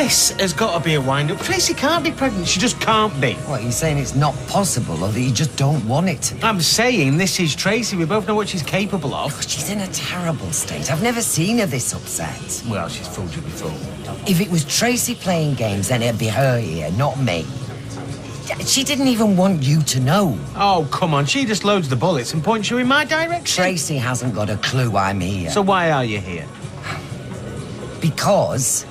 This has got to be a wind-up. Tracy can't be pregnant. She just can't be. What, are you saying it's not possible or that you just don't want it? I'm saying this is Tracy. We both know what she's capable of. She's in a terrible state. I've never seen her this upset. Well, she's fooled you before. If it was Tracy playing games, then it'd be her here, not me. She didn't even want you to know. Oh, come on. She just loads the bullets and points you in my direction. Tracy hasn't got a clue I'm here. So why are you here? Because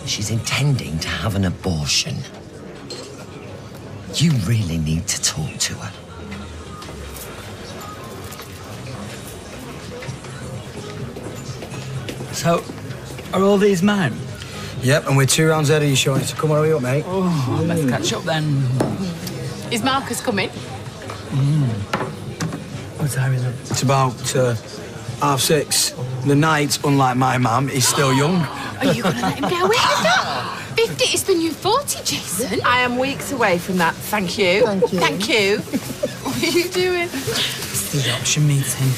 she's intending to have an abortion. You really need to talk to her. So, are all these mine? Yep, and we're 2 rounds ahead of you, Sean. So come on, hurry up, mate. Oh, let's catch up then. Is Marcus coming? What time is it? It's about 6:30. The night, unlike my mum, is still young. Are you going to let him get away with that? 50 is the new 40, Jason. I am weeks away from that. Thank you. Thank you. What are you doing? It's the adoption meeting.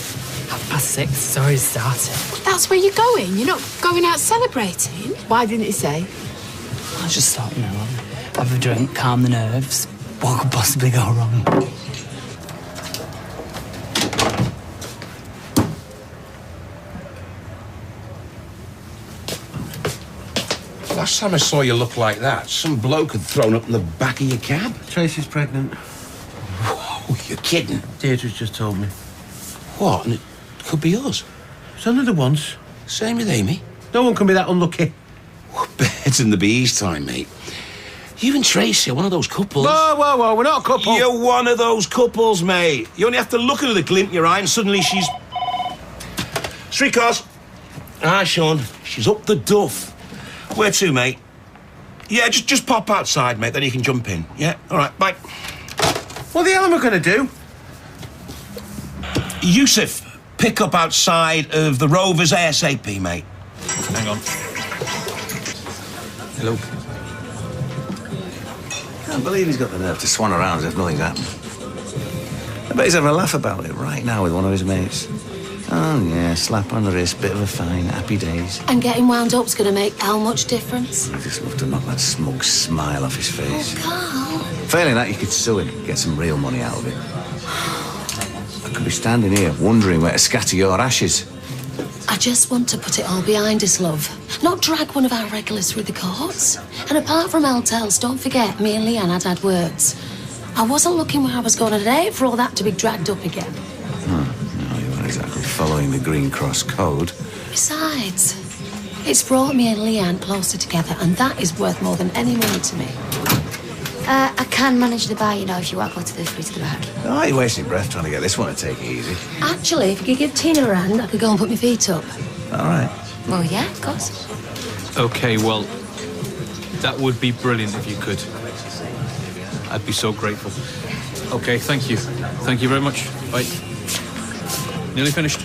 6:30, it's already started. That's where you're going? You're not going out celebrating? Why didn't he say? I just thought, you know, have a drink, calm the nerves. What could possibly go wrong? Last time I saw you look like that, some bloke had thrown up in the back of your cab. Tracy's pregnant. Whoa, you're kidding. Deirdre's just told me. What? And it could be us. It's another once. Same with Amy. No one can be that unlucky. Birds in the bees time, mate. You and Tracy are one of those couples. Whoa, we're not a couple. You're one of those couples, mate. You only have to look at her with a glint in your eye and suddenly she's... Streetcars. Ah, Sean, she's up the duff. Where to, mate? Yeah, just pop outside, mate, then you can jump in. Yeah, all right, bye. What the hell am I going to do? Yusuf, pick up outside of the Rovers ASAP, mate. Hang on. Hello. Can't believe he's got the nerve to swan around as if nothing's happened. I bet he's having a laugh about it right now with one of his mates. Oh, yeah, slap on the wrist, bit of a fine, happy days. And getting wound up's going to make how much difference? I just love to knock that smug smile off his face. Oh, Carl. Failing that, you could sue him, get some real money out of it. I could be standing here wondering where to scatter your ashes. I just want to put it all behind us, love. Not drag one of our regulars through the courts. And apart from Eltels, don't forget, me and Leanne had words. I wasn't looking where I was going today for all that to be dragged up again. No, you weren't exactly following the Green Cross Code. Besides, it's brought me and Leanne closer together, and that is worth more than any money to me. I can manage the bar, you know, if you want to go to the free to the back. Oh, you're wasting breath trying to get this one to take it easy. Actually, if you could give Tina a hand, I could go and put my feet up. All right. Well, yeah, of course. OK, well, that would be brilliant if you could. I'd be so grateful. OK, thank you. Thank you very much. Bye. Nearly finished.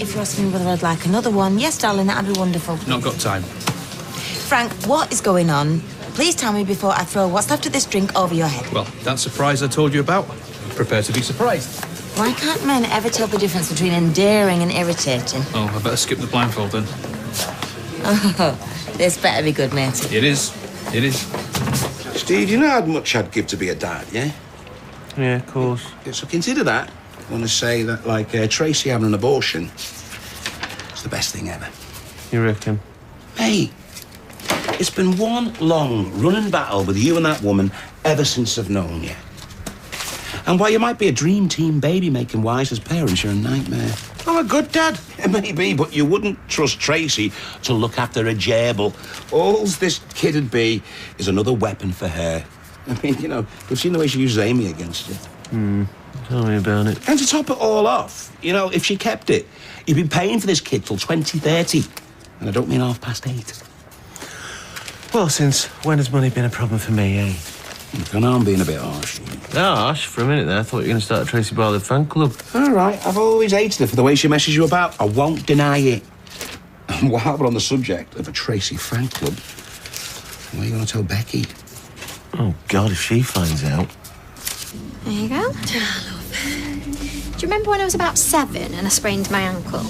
If you're asking whether I'd like another one, yes, darling, that'd be wonderful. Not got time. Frank, what is going on? Please tell me before I throw what's left of this drink over your head. Well, that surprise I told you about. Prepare to be surprised. Why can't men ever tell the difference between endearing and irritating? Oh, I better skip the blindfold then. Oh, this better be good, mate. It is. It is. Steve, you know how much I'd give to be a dad, yeah? Yeah, of course. Yeah, so consider that. I want to say that, like, Tracy having an abortion is the best thing ever. You reckon? Mate, it's been one long running battle with you and that woman ever since I've known you. And while you might be a dream team baby making wise as parents, you're a nightmare. I'm a good dad. Yeah, maybe, but you wouldn't trust Tracy to look after a gerbil. All this kid'd be is another weapon for her. I mean, you know, you've seen the way she uses Amy against you. Tell me about it. And to top it all off, you know, if she kept it, you'd be paying for this kid till 2030. And I don't mean 8:30. Well, since when has money been a problem for me, eh? I know I'm being a bit harsh. Harsh? For a minute there, I thought you were going to start a Tracy Barlow fan club. All right, I've always hated her for the way she messes you about. I won't deny it. And while we're on the subject of a Tracy fan club, what are you going to tell Becky? Oh, God, if she finds out. There you go. Do you remember when I was about 7 and I sprained my ankle?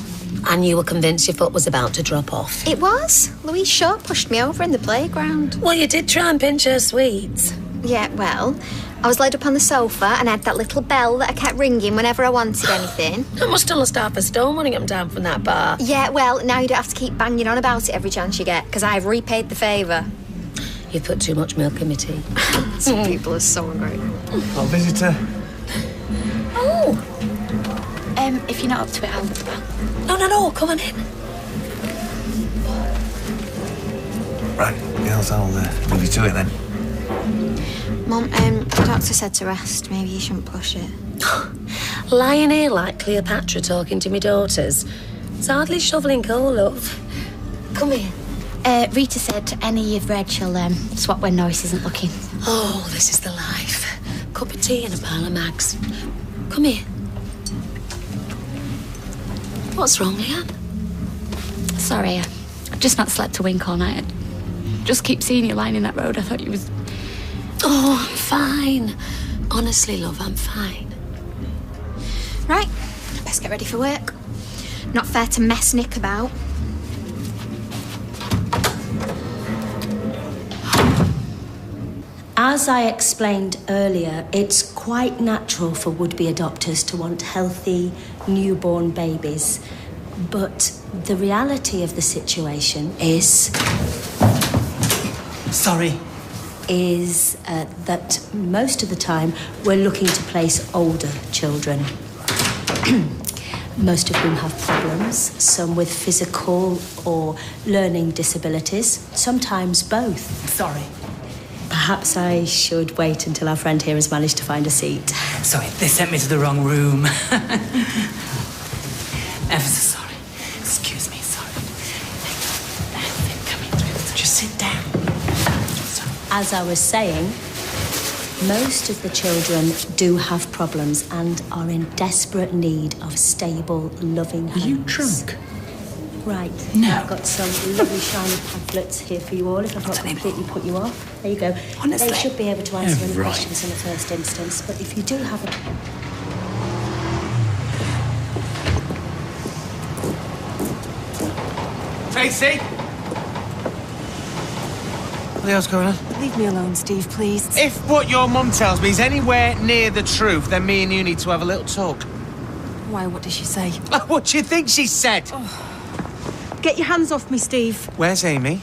And you were convinced your foot was about to drop off? It was. Louise Shaw pushed me over in the playground. Well, you did try and pinch her sweets. Yeah, well, I was laid up on the sofa and I had that little bell that I kept ringing whenever I wanted anything. I must have lost half a stone when I got down from that bar. Yeah, well, now you don't have to keep banging on about it every chance you get, because I've repaid the favour. You've put too much milk in my tea. Some people are so ungrateful. Got a visitor. Oh! If you're not up to it, I'll... No, come on in. Right, girls, I'll leave you to it then. Mum, the doctor said to rest. Maybe you shouldn't push it. Lying here like Cleopatra talking to me daughters. It's hardly shoveling coal, love. Come here. Rita said any you've read she'll swap when Norris isn't looking. Oh, this is the life. Cup of tea and a pile of mags. Come here. What's wrong, Leanne? Sorry, I've just not slept a wink all night. I just keep seeing you lying in that road. I thought you was... Oh, I'm fine. Honestly, love, I'm fine. Right, best get ready for work. Not fair to mess Nick about. As I explained earlier, it's quite natural for would-be adopters to want healthy, newborn babies. But the reality of the situation is... Sorry. Is that most of the time we're looking to place older children. Most of whom have problems, some with physical or learning disabilities, sometimes both. Sorry. Perhaps I should wait until our friend here has managed to find a seat. Sorry, they sent me to the wrong room. Ever so sorry. Excuse me, sorry. Come in, just sit down. As I was saying, most of the children do have problems and are in desperate need of stable, loving homes. Are you drunk? Right. No. I've got some lovely shiny pamphlets here for you all, if I've not completely put you off. There you go. Honestly. They should be able to answer any Right. questions in the first instance, but if you do have a... Tracy! What the hell's going on? Leave me alone, Steve, please. If what your mum tells me is anywhere near the truth, then me and you need to have a little talk. Why, what did she say? What do you think she said? Get your hands off me, Steve. Where's Amy?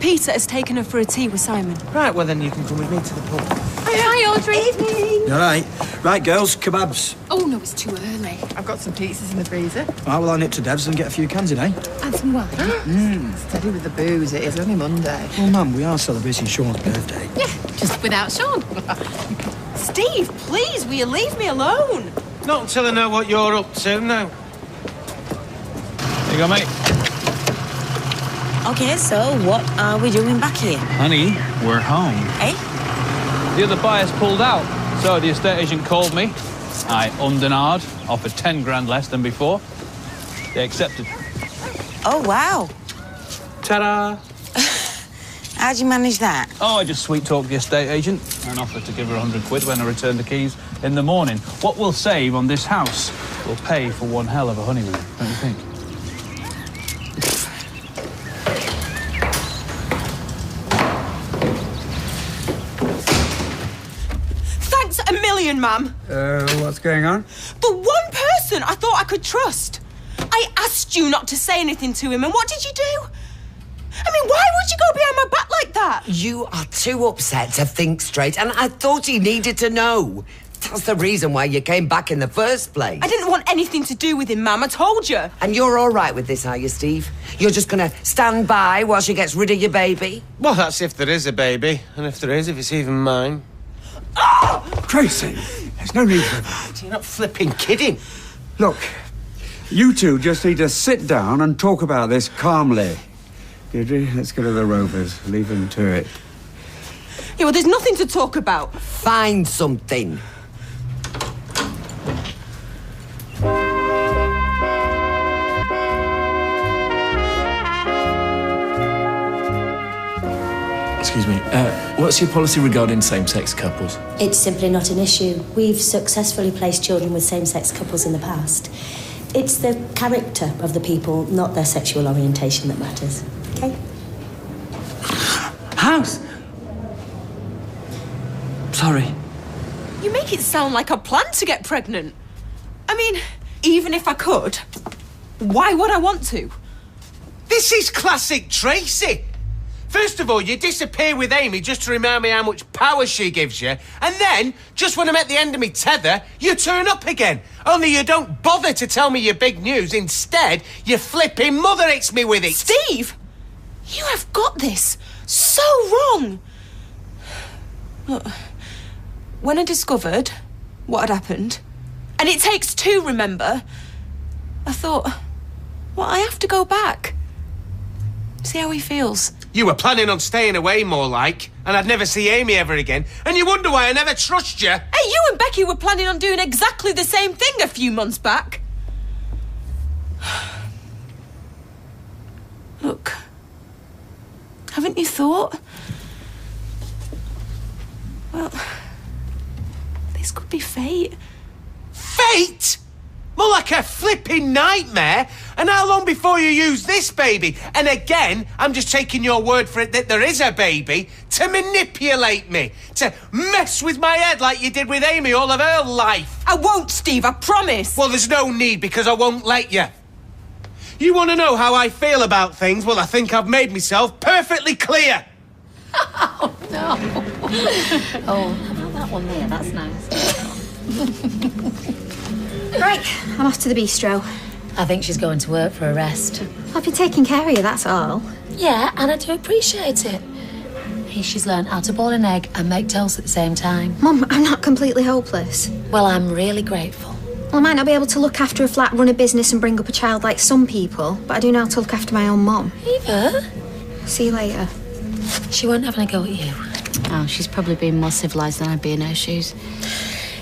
Peter has taken her for a tea with Simon. Right, well then you can come with me to the pub. Hi, Audrey. You all right? Right, girls, kebabs. Oh, no, it's too early. I've got some pizzas in the freezer. Right, well, I'll nip to Dev's and get a few cans in, eh? And some wine. Steady with the booze, it is only Monday. Well, Mum, we are celebrating Sean's birthday. Yeah, just without Sean. Steve, please, will you leave me alone? Not until I know what you're up to, no. There you go, mate. Okay, so what are we doing back here? Honey, we're home. Eh? The other buyers pulled out, so the estate agent called me. I ummed and ahed, offered 10 grand less than before. They accepted. Oh, wow. Ta-da! How'd you manage that? Oh, I just sweet-talked the estate agent and offered to give her 100 quid when I return the keys in the morning. What we'll save on this house will pay for one hell of a honeymoon, don't you think? Thanks a million, ma'am. What's going on? The one person I thought I could trust. I asked you not to say anything to him, and what did you do? I mean, why would you go behind my back like that? You are too upset to think straight, and I thought he needed to know. That's the reason why you came back in the first place. I didn't want anything to do with him, ma'am, I told you. And you're all right with this, are you, Steve? You're just going to stand by while she gets rid of your baby? Well, that's if there is a baby, and if there is, if it's even mine. Oh! Tracy, there's no need for that. You're not flipping kidding. Look, you two just need to sit down and talk about this calmly. Deirdre, let's go to the Rovers. Leave them to it. Yeah, well, there's nothing to talk about. Find something. Excuse me, what's your policy regarding same-sex couples? It's simply not an issue. We've successfully placed children with same-sex couples in the past. It's the character of the people, not their sexual orientation, that matters. Okay? House! Sorry. You make it sound like I plan to get pregnant. I mean, even if I could, why would I want to? This is classic Tracy. First of all, you disappear with Amy just to remind me how much power she gives you, and then, just when I'm at the end of me tether, you turn up again. Only you don't bother to tell me your big news. Instead, your flipping mother hits me with it. Steve! You have got this so wrong. Look, when I discovered what had happened, and it takes two, remember, I thought, well, I have to go back. See how he feels. You were planning on staying away, more like, and I'd never see Amy ever again, and you wonder why I never trust you. Hey, you and Becky were planning on doing exactly the same thing a few months back. Look, haven't you thought? Well, this could be fate. Fate? More like a flipping nightmare. And how long before you use this baby? And again, I'm just taking your word for it that there is a baby to manipulate me, to mess with my head like you did with Amy all of her life. I won't, Steve, I promise. Well, there's no need because I won't let you. You want to know how I feel about things? Well, I think I've made myself perfectly clear. Oh, no. Oh, how about that one there? That's nice. Right, I'm off to the bistro. I think she's going to work for a rest. I'll be taking care of you, that's all. Yeah, and I do appreciate it. Hey, she's learned how to boil an egg and make toast at the same time. Mum, I'm not completely hopeless. Well, I'm really grateful. Well, I might not be able to look after a flat, run a business and bring up a child like some people, but I do know how to look after my own mum. Eva? See you later. She won't have a go at you. Oh, she's probably been more civilised than I'd be in her shoes.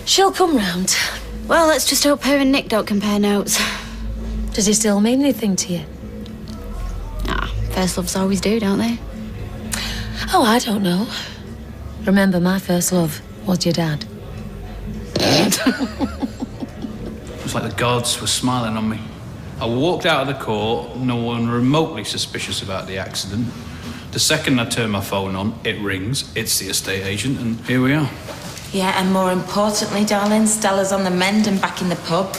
She'll come round. Well, let's just hope her and Nick don't compare notes. Does he still mean anything to you? Ah, first loves always do, don't they? Oh, I don't know. Remember, my first love was your dad. It was like the gods were smiling on me. I walked out of the court, no one remotely suspicious about the accident. The second I turn my phone on, it rings, it's the estate agent, and here we are. Yeah, and more importantly, darling, Stella's on the mend and back in the pub.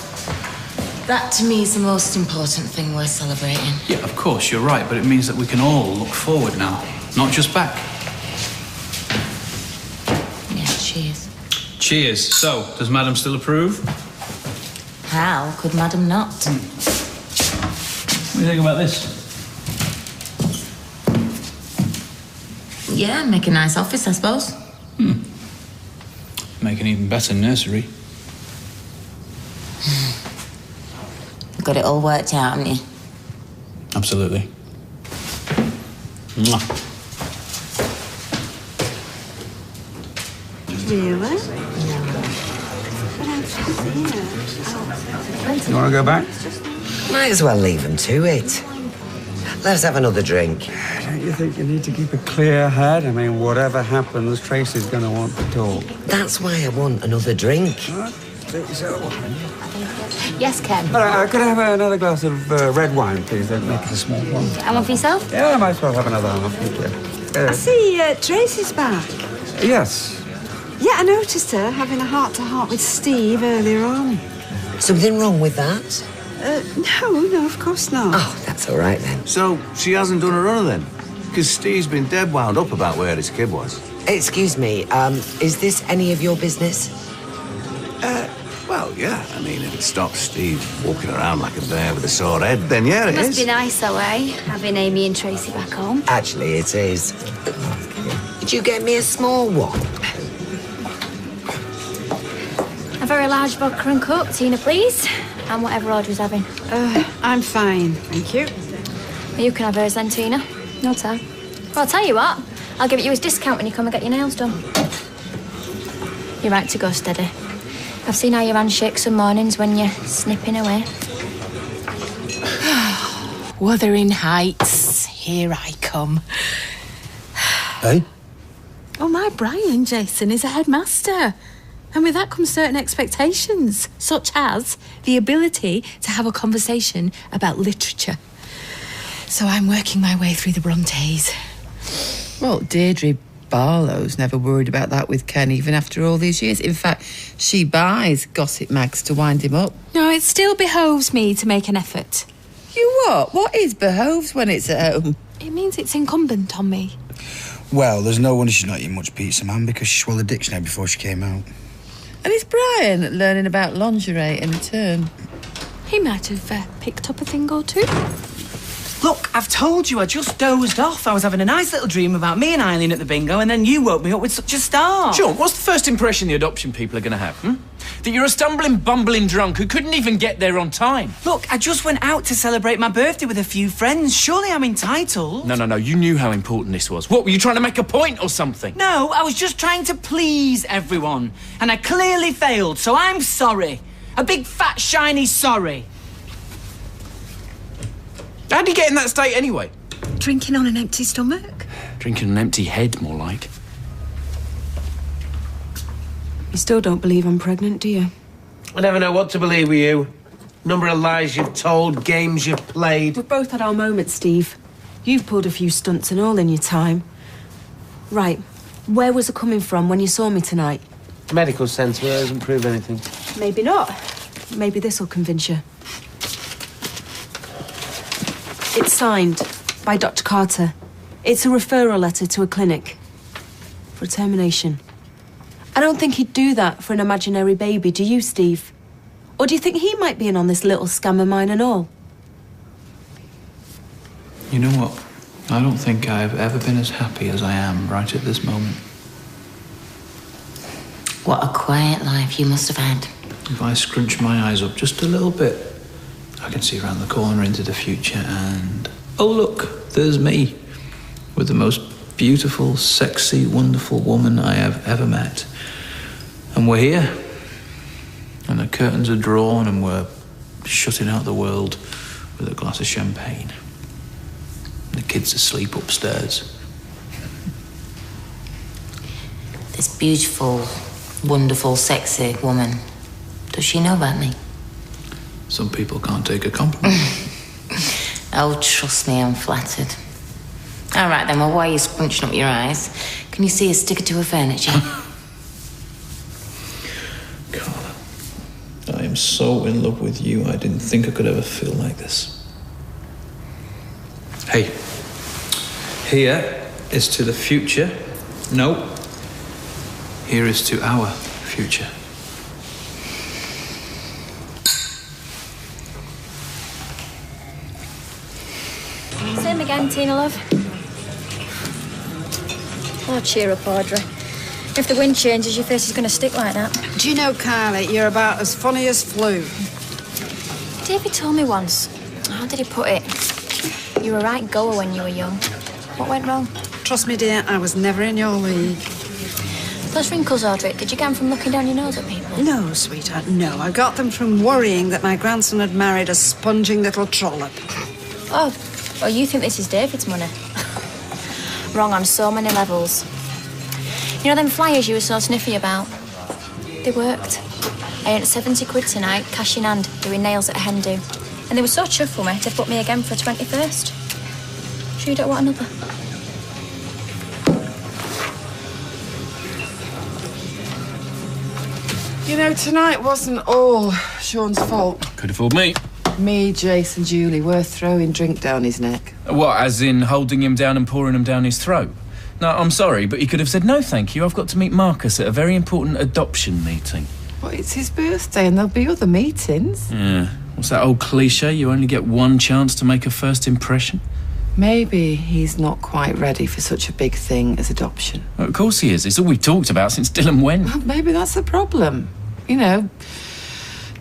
That, to me, is the most important thing worth celebrating. Yeah, of course, you're right, but it means that we can all look forward now, not just back. Yeah, cheers. Cheers. So, does Madam still approve? How could Madam not? What do you think about this? Yeah, make a nice office, I suppose. Make an even better nursery. Got it all worked out, haven't you? Absolutely. Mwah. Really? You want to go back? Might as well leave them to it. Let's have another drink. Don't you think you need to keep a clear head? I mean, whatever happens, Tracy's going to want to talk. That's why I want another drink. Yes, Ken. Could I have another glass of red wine, please? Then make it a small one. And one for yourself? Yeah, I might as well have another half. Thank you. I see Tracy's back. Yes. Yeah, I noticed her having a heart-to-heart with Steve earlier on. Something wrong with that? No, of course not. Oh, that's all right then. So she hasn't done a runner then? Because Steve's been dead wound up about where his kid was. Excuse me, is this any of your business? Well, yeah. I mean, if it stops Steve walking around like a bear with a sore head, then yeah, it Must is. be nice, though, eh? Having Amy and Tracy back home. Actually, it is. Could you get me a small one? A very large vodka and coke, Tina, please. And whatever Audrey's having. I'm fine, thank you. You can have hers then, Tina. No time. Well, I'll tell you what. I'll give it you as discount when you come and get your nails done. You're right to go steady. I've seen how your hand shakes some mornings when you're snipping away. Wuthering Heights, here I come. Hey? Oh, my Brian, Jason, is a headmaster. And with that comes certain expectations, such as the ability to have a conversation about literature. So I'm working my way through the Brontes. Well, Deirdre Barlow's never worried about that with Ken, even after all these years. In fact, she buys gossip mags to wind him up. No, it still behoves me to make an effort. You what? What is behoves when it's at home? It means it's incumbent on me. Well, there's no wonder she's not eating much pizza, man, because she swallowed a dictionary before she came out. And it's Brian learning about lingerie in return. He might have picked up a thing or two. Look, I've told you, I just dozed off. I was having a nice little dream about me and Eileen at the bingo, and then you woke me up with such a start. Sean, what's the first impression the adoption people are going to have, That you're a stumbling, bumbling drunk who couldn't even get there on time. Look, I just went out to celebrate my birthday with a few friends. Surely I'm entitled. No, you knew how important this was. What, were you trying to make a point or something? No, I was just trying to please everyone. And I clearly failed, so I'm sorry. A big, fat, shiny sorry. How'd you get in that state anyway? Drinking on an empty stomach? Drinking an empty head, more like. You still don't believe I'm pregnant, do you? I never know what to believe with you. Number of lies you've told, games you've played. We've both had our moments, Steve. You've pulled a few stunts and all in your time. Right, where was it coming from when you saw me tonight? Medical sense, but that doesn't prove anything. Maybe not. Maybe this'll convince you. It's signed by Dr. Carter. It's a referral letter to a clinic for a termination. I don't think he'd do that for an imaginary baby, do you, Steve? Or do you think he might be in on this little scam of mine and all? You know what? I don't think I've ever been as happy as I am right at this moment. What a quiet life you must have had. If I scrunch my eyes up just a little bit, I can see around the corner into the future and... Oh, look, there's me. With the most beautiful, sexy, wonderful woman I have ever met. And we're here. And the curtains are drawn and we're shutting out the world with a glass of champagne. And the kids asleep upstairs. This beautiful, wonderful, sexy woman. Does she know about me? Some people can't take a compliment. Oh, trust me, I'm flattered. All right, then, well, why are you scrunching up your eyes? Can you see a sticker to her furniture? Carla, I am so in love with you, I didn't think I could ever feel like this. Hey, here is to the future. No, here is to our future. Same again, Tina, love. Oh, cheer up, Audrey. If the wind changes, your face is going to stick like that. Do you know, Carly, you're about as funny as flu. David told me once. How did he put it? You were a right goer when you were young. What went wrong? Trust me, dear, I was never in your league. Those wrinkles, Audrey, did you get them from looking down your nose at people? No, sweetheart, no. I got them from worrying that my grandson had married a sponging little trollop. Oh, you think this is David's money? Wrong on so many levels. You know them flyers you were so sniffy about? They worked. I earned 70 quid tonight, cash in hand, doing nails at a hen do. And they were so chuffed with me to book me again for a 21st. Sure you don't want another? You know, tonight wasn't all Sean's fault. Could have fooled me. Me, Jace and Julie were throwing drink down his neck. What, as in holding him down and pouring him down his throat? No, I'm sorry, but he could have said, no, thank you, I've got to meet Marcus at a very important adoption meeting. Well, it's his birthday and there'll be other meetings. Yeah. What's that old cliche? You only get one chance to make a first impression? Maybe he's not quite ready for such a big thing as adoption. Well, of course he is. It's all we've talked about since Dylan went. Well, maybe that's the problem. You know,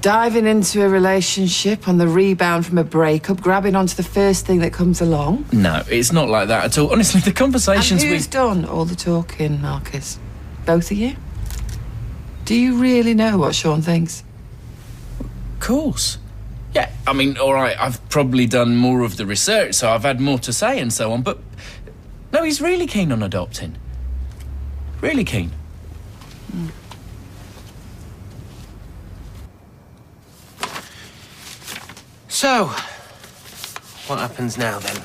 diving into a relationship on the rebound from a breakup, grabbing onto the first thing that comes along. No, it's not like that at all. Honestly, the conversations and who's done all the talking, Marcus? Both of you? Do you really know what Sean thinks? Of course. Yeah, I mean, all right, I've probably done more of the research, so I've had more to say and so on, but... No, he's really keen on adopting. Really keen. So, what happens now then?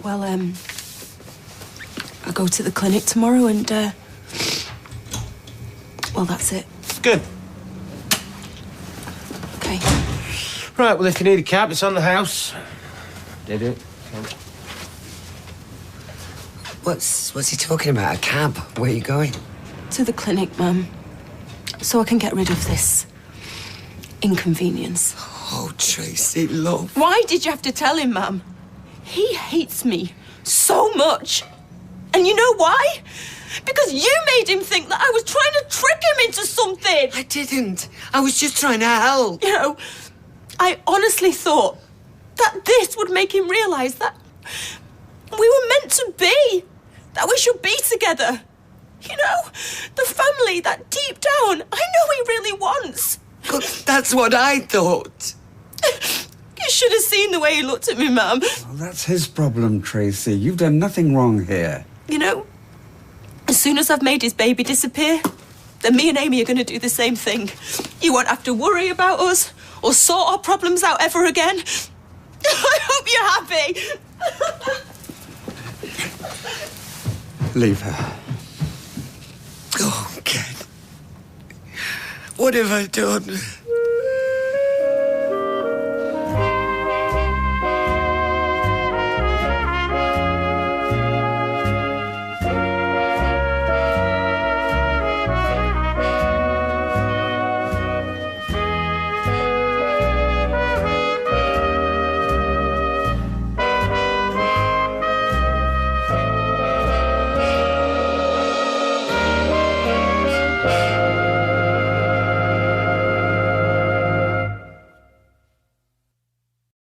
Well, I go to the clinic tomorrow and, well, that's it. Good. Okay. Right, well, if you need a cab, it's on the house. Did it? Okay. What's he talking about? A cab? Where are you going? To the clinic, Mum. So I can get rid of this inconvenience. Oh, Tracy, love. Why did you have to tell him, Mum? He hates me so much. And you know why? Because you made him think that I was trying to trick him into something. I didn't. I was just trying to help. You know, I honestly thought that this would make him realise that we were meant to be. That we should be together. You know, the family that deep down I know he really wants. But that's what I thought. You should have seen the way he looked at me, Mum. Well, that's his problem, Tracy. You've done nothing wrong here. You know, as soon as I've made his baby disappear, then me and Amy are going to do the same thing. You won't have to worry about us or sort our problems out ever again. I hope you're happy. Leave her. Oh, Ken. What have I done?